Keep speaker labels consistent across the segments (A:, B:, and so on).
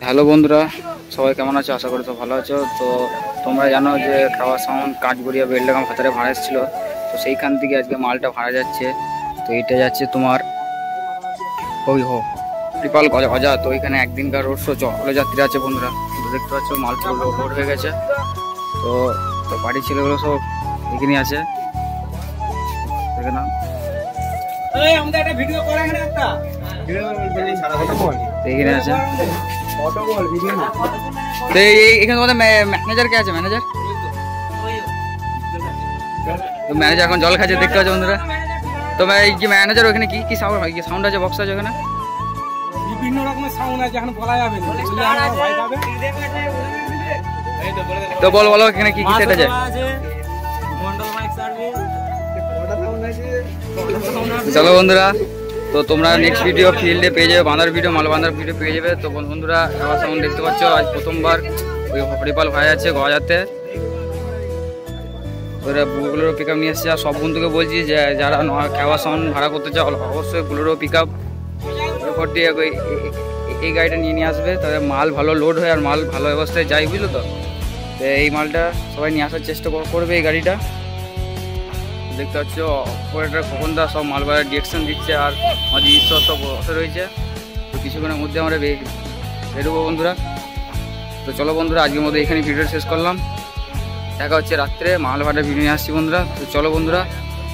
A: Hello বন্ধুরা, সবাই কেমন আছো? আশা করি তো ভালো আছো। তো তোমরা জানো যে খাওয়া সাউন্ড কাঠগড়িয়া বেলডাঙ্গা ভাতারে ভাড়া এসেছিল। তো সেইখান থেকে আজকে মালটা ভাড়া যাচ্ছে। তো এইটা যাচ্ছে তোমার ওই ত্রিপাল গজা। তো এখানে একদিনকার রোড শো জলযাত্রী আছে বন্ধুরা। তো দেখতে পাচ্ছ মাল পুরো লোড হয়ে গেছে। তো তো বাড়ির ছেলেগুলো সব এখানে আছে, দেখে নাও। এখানে আছে। তো এখানে তোমাদের ম্যানেজার কে আছে? ম্যানেজার তো ম্যানেজার এখন জল খাচ্ছে, দেখতে পাচ্ছ বন্ধুরা। তো এই যে ম্যানেজার ওখানে কি কি সাউন্ড আছে, বক্স আছে ওখানে?
B: বিভিন্ন রকমের সাউন্ড আছে, এখন বলা যাবে না।
A: তো বলো এখানে কি কি সেট আছে? চলো বন্ধুরা, তো তোমরা নেক্সট ভিডিও ফিল্ডে পেয়ে যাবে, বাঁধার ভিডিও, মাল বাঁধার ভিডিও পেয়ে যাবে। তো বন্ধুরা খাওয়া সাউন্ড দেখতে পাচ্ছ, আজ প্রথমবার ওই হরিপাল ভাই আছে গজাতে। ওরা বুলোরো পিক আপ নিয়ে এসছে। আর সব বন্ধুকে বলছি যে যারা খাওয়া সাউন্ড ভাড়া করতে চাও অবশ্যই বুলোরো পিক আপ এই গাড়িটা নিয়ে আসবে। তবে মাল ভালো লোড হয় আর মাল ভালো অবস্থায় যায়, বুঝলো তো। তো এই মালটা সবাই নিয়ে আসার চেষ্টা করবে। এই গাড়িটা দেখতে পাচ্ছ অপারেটর খোকনদা সব মাল বাজার ডিরেকশন দিচ্ছে, আর আমাদের ঈশ্বর সব বসে রয়েছে। তো কিছুক্ষণের মধ্যে আমরা বেরোবো বন্ধুরা। তো চলো বন্ধুরা, আজকের মধ্যে এখানে ভিডিও শেষ করলাম। দেখা হচ্ছে রাত্রে মাল ভাড়ার ভিডিও নিয়ে আসছি বন্ধুরা। তো চলো বন্ধুরা,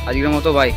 A: আজকের মতো বাই।